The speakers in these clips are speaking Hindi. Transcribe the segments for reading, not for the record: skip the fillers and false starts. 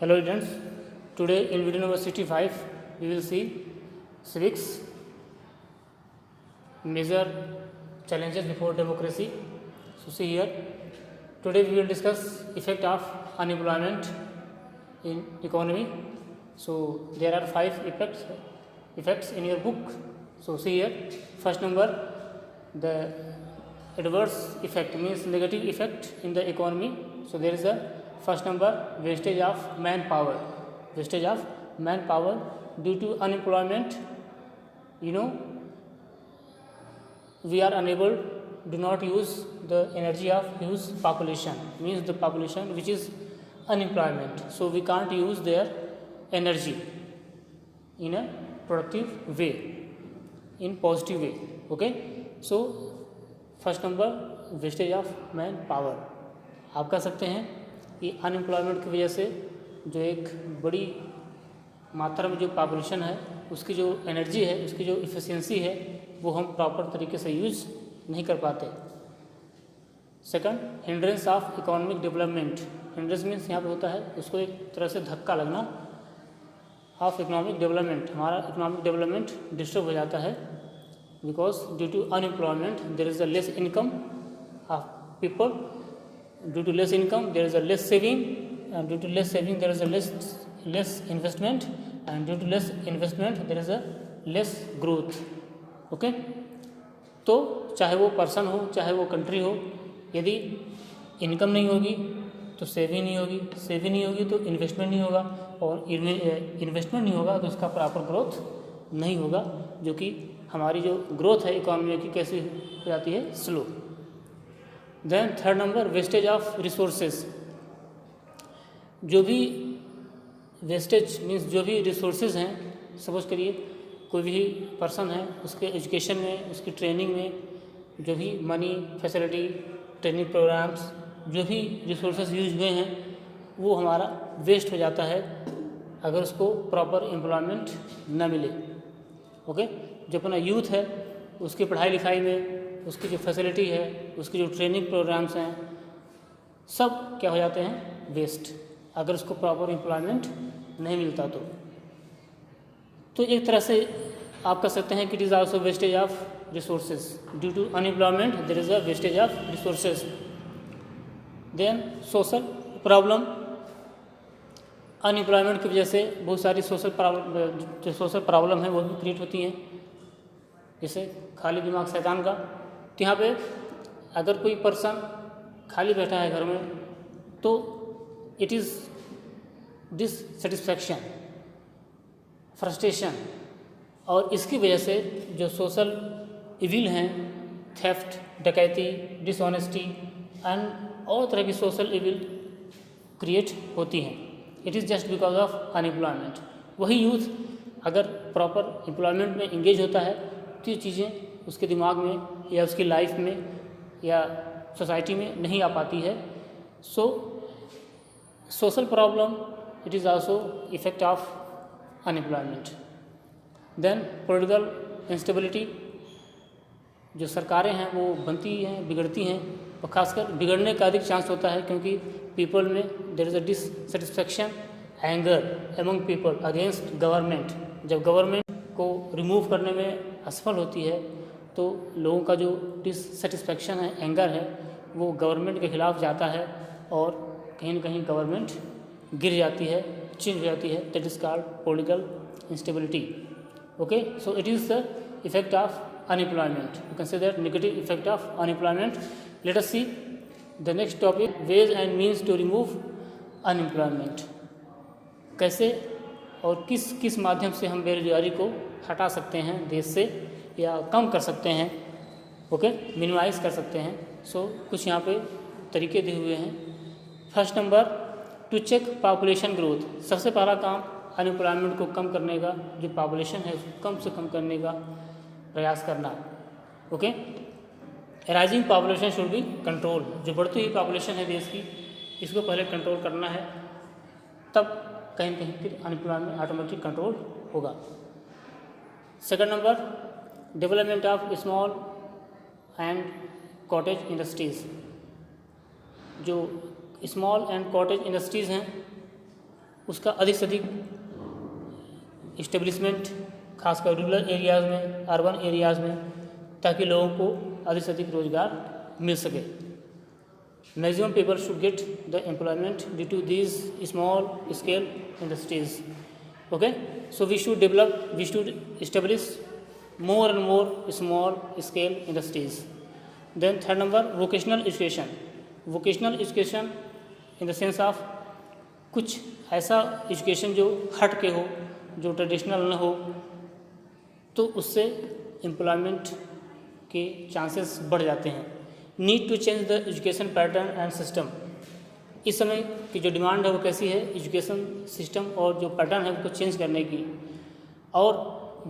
Hello students, today in video number 65 we will see civics, major challenges before democracy. So see here, today we will discuss effect of unemployment in economy. So there are 5 effects in your book. So see here, first number, the adverse effect means negative effect in the economy. So there is a first number, wastage of manpower. Wastage of manpower due to unemployment. We are unable, do not use the energy of huge population, means the population which is unemployment. So we can't use their energy in a productive way, in positive way. Okay, so first number wastage of man power. आप कह सकते हैं कि अनएम्प्लॉयमेंट की वजह से जो एक बड़ी मात्रा में जो पॉपुलेशन है उसकी जो एनर्जी है, उसकी जो इफ़िशियंसी है, वो हम प्रॉपर तरीके से यूज़ नहीं कर पाते. Second, hindrance of economic development. Hindrance means यहाँ पे होता है उसको एक तरह से धक्का लगना. ऑफ इकोनॉमिक डेवलपमेंट, हमारा इकोनॉमिक डेवलपमेंट डिस्टर्ब हो जाता है because due to unemployment there is a less income of people. Due to less income there is a less saving, and due to less saving there is a less investment, and due to less investment there is a less growth. Okay, तो चाहे वो पर्सन हो चाहे वो कंट्री हो, यदि इनकम नहीं होगी तो सेविंग नहीं होगी, सेविंग नहीं होगी तो इन्वेस्टमेंट नहीं होगा, और इन्वेस्टमेंट नहीं होगा तो उसका प्रॉपर ग्रोथ नहीं होगा, जो कि हमारी जो ग्रोथ है इकोनॉमी की कैसी हो जाती है, slow. Then third number, wastage of resources. जो भी वेस्टेज मीन्स जो भी रिसोर्सेज हैं, सपोज करिए कोई भी पर्सन है, उसके एजुकेशन में, उसकी ट्रेनिंग में जो भी मनी, फैसिलिटी, ट्रेनिंग प्रोग्राम्स, जो भी रिसोर्सेज यूज हुए हैं वो हमारा वेस्ट हो जाता है अगर उसको प्रॉपर एम्प्लॉयमेंट न मिले. ओके, जो अपना यूथ है उसकी पढ़ाई लिखाई में, उसकी जो फैसिलिटी है, उसकी जो ट्रेनिंग प्रोग्राम्स हैं, सब क्या हो जाते हैं, वेस्ट, अगर उसको प्रॉपर एम्प्लॉयमेंट नहीं मिलता तो एक तरह से आप कह सकते हैं कि it is also wastage of resources. Due to unemployment there is a wastage of resources. Then social problem. Unemployment की वजह से बहुत सारी सोशल प्रॉब्लम है वो भी क्रिएट होती हैं, जैसे खाली दिमाग शैतान का. तो यहाँ पे अगर कोई पर्सन खाली बैठा है घर में तो इट इज़ डिससेटिस्फैक्शन, फ्रस्ट्रेशन, और इसकी वजह से जो सोशल इविल हैं, थेफ्ट, डकैती, डिसऑनेस्टी एंड और तरह की सोशल इविल क्रिएट होती हैं. It is just because of unemployment. वही यूथ अगर प्रॉपर एम्प्लॉयमेंट में इंगेज होता है तो ये चीज़ें उसके दिमाग में या उसकी लाइफ में या सोसाइटी में नहीं आ पाती है. So social problem, it is also effect of unemployment. Then political instability. जो सरकारें हैं वो बनती हैं, बिगड़ती हैं, और ख़ासकर बिगड़ने का अधिक चांस होता है क्योंकि पीपल में there is a dissatisfaction, anger among people against government. जब गवर्नमेंट को रिमूव करने में असफल होती है तो लोगों का जो डिससेटिस्फैक्शन है, एंगर है, वो गवर्नमेंट के खिलाफ जाता है और कहीं ना कहीं गवर्नमेंट गिर जाती है, चेंज हो जाती है. That is called political instability. Okay, so it is the effect of unemployment. You can say that negative effect of unemployment. Let us see the next topic, ways and means to remove unemployment. कैसे और किस माध्यम से हम बेरोजगारी को हटा सकते हैं देश से या कम कर सकते हैं, ओके, मिनिमाइज कर सकते हैं. सो कुछ यहाँ पे तरीके दिए हुए हैं. First number, to check population growth. सबसे पहला काम अनएम्प्लॉयमेंट को कम करने का, जो पॉपुलेशन है उसको कम से कम करने का प्रयास करना. Okay, rising population should be control. जो बढ़ती हुई पॉपुलेशन है देश की, इसको पहले कंट्रोल करना है, तब कहीं कहीं फिर अनएम्प्लॉयमेंट ऑटोमेटिक कंट्रोल होगा. Second number, development of small and cottage industries. जो स्मॉल एंड कॉटेज इंडस्ट्रीज़ हैं उसका अधिक से अधिक इस्टेब्लिशमेंट, खासकर रूरल एरियाज़ में, अर्बन एरियाज़ में, ताकि लोगों को अधिक से अधिक रोजगार मिल सके। Maximum people should get the employment due to these small scale industries. Okay, so we should establish more and more small scale industries. Then third number, vocational education. Vocational education in the sense of कुछ ऐसा एजुकेशन जो हट के हो, जो ट्रेडिशनल न हो, तो उससे एम्प्लॉयमेंट के चांसेस बढ़ जाते हैं। Need to change the education pattern and system. इस समय की जो डिमांड है वो कैसी है, एजुकेशन सिस्टम और जो पैटर्न है उसको चेंज करने की, और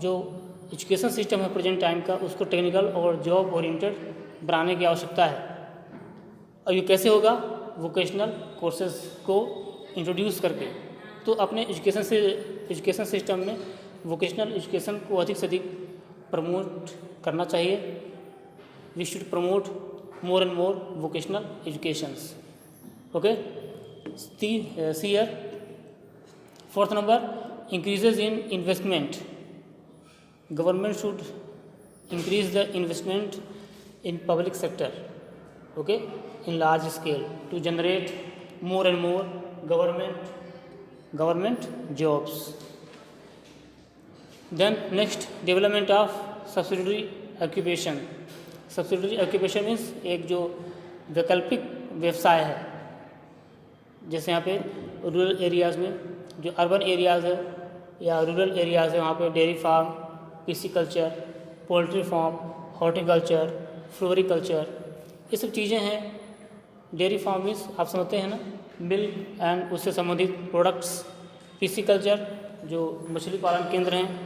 जो एजुकेशन सिस्टम है प्रेजेंट टाइम का, उसको टेक्निकल और जॉब ओरिएंटेड बनाने की आवश्यकता है। और ये कैसे होगा, वोकेशनल कोर्सेज को इंट्रोड्यूस करके। तो अपने एजुकेशन सिस्टम में वोकेशनल एजुकेशन को अधिक से अधिक प्रमोट करना चाहिए। We should promote more and more vocational educations. Okay, see here, fourth number, increases in investment. Government should increase the investment in public sector, okay, in large scale to generate more and more government jobs. Then next, development of subsidiary occupation. Subsidiary occupation means एक जो वैकल्पिक व्यवसाय है, जैसे यहाँ पे रूरल एरियाज़ में, जो अर्बन एरियाज़ है या रूरल एरियाज़ है, वहाँ पे dairy farm, pisciculture, poultry farm, horticulture, floriculture, ये सब चीज़ें हैं। डेयरी फार्म मीन्स आप समझते हैं ना, मिल्क एंड उससे संबंधित प्रोडक्ट्स। पिसीकल्चर जो मछली पालन केंद्र हैं,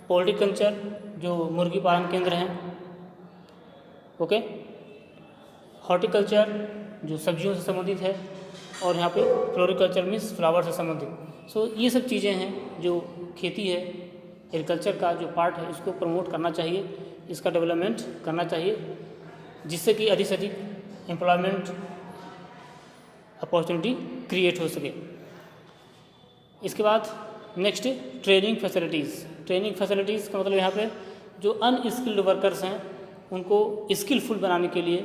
पोल्ट्रीकल्चर जो मुर्गी पालन केंद्र हैं, ओके, हॉर्टिकल्चर जो सब्जियों से संबंधित है, और यहाँ पे फ्लोरिकल्चर मीन्स फ्लावर से संबंधित। सो ये सब चीज़ें हैं जो खेती है, एग्रीकल्चर का जो पार्ट है, इसको प्रमोट करना चाहिए, इसका डेवलपमेंट करना चाहिए, जिससे कि अधिक से अधिक एम्प्लॉयमेंट अपॉर्चुनिटी क्रिएट हो सके। इसके बाद next, training facilities. Training facilities का मतलब यहाँ पे जो अनस्किल्ड वर्कर्स हैं उनको स्किलफुल बनाने के लिए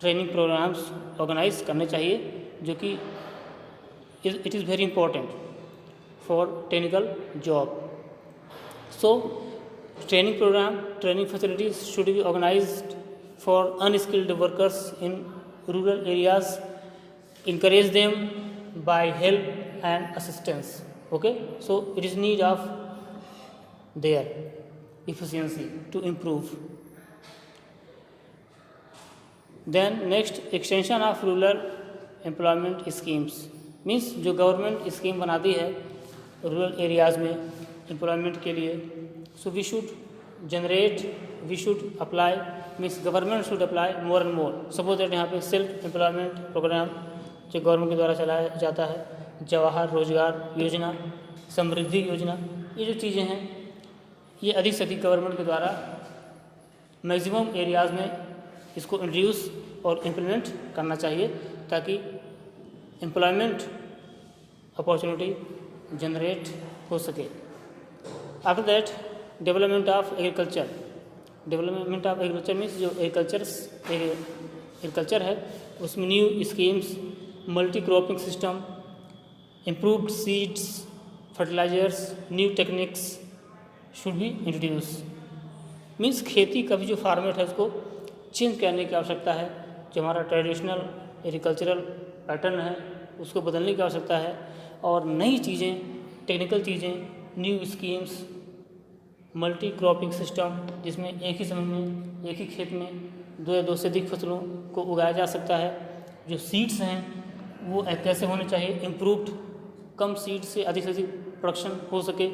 ट्रेनिंग प्रोग्राम्स ऑर्गेनाइज करने चाहिए, जो कि it is very important for technical job. So training programme, training facilities should be organised for unskilled workers in rural areas, encourage them by help and assistance. Okay, so it is need of their efficiency to improve. Then next, extension of rural employment schemes means जो गवर्नमेंट स्कीम बनाती है रूरल एरियाज़ में एम्प्लॉयमेंट के लिए, so we should generate, we should apply, means government should apply more and more. Suppose that यहाँ पे सेल्फ एम्प्लॉयमेंट प्रोग्राम जो गवर्नमेंट के द्वारा चलाया जाता है, जवाहर रोजगार योजना, समृद्धि योजना, ये जो चीज़ें हैं ये अधिक से अधिक गवर्नमेंट के द्वारा मैक्सिमम एरियाज़ में इसको इंट्रोड्यूस और इम्प्लीमेंट करना चाहिए, ताकि एम्प्लॉयमेंट अपॉर्चुनिटी जनरेट हो सके। After that, development of agriculture. Development of agriculture means जो एग्रीकल्चर है उसमें new schemes, multi cropping system, improved seeds, fertilisers, new techniques should be introduce. Means खेती का भी जो फॉर्मेट है उसको चेंज करने की आवश्यकता है। जो हमारा ट्रेडिशनल एग्रीकल्चरल पैटर्न है उसको बदलने की आवश्यकता है, और नई चीज़ें, टेक्निकल चीज़ें, new schemes, multi cropping system जिसमें एक ही समय में एक ही खेत में दो या दो से अधिक फसलों को उगाया जा सकता है। जो सीड्स हैं वो कैसे होने चाहिए, इम्प्रूव्ड, कम सीड से अधिक प्रोडक्शन हो सके।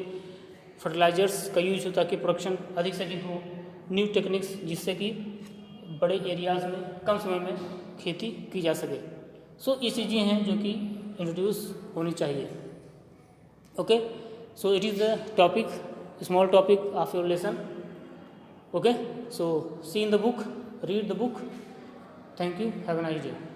फर्टिलाइजर्स का यूज हो ताकि प्रोडक्शन अधिक से अधिक हो। न्यू टेक्निक्स जिससे कि बड़े एरियाज़ में कम समय में खेती की जा सके। सो ये चीज़ें हैं जो कि इंट्रोड्यूस होनी चाहिए। Okay, so it is the topic, small topic of your lesson. Okay, so see in the book, read the book. Thank you, have a nice day.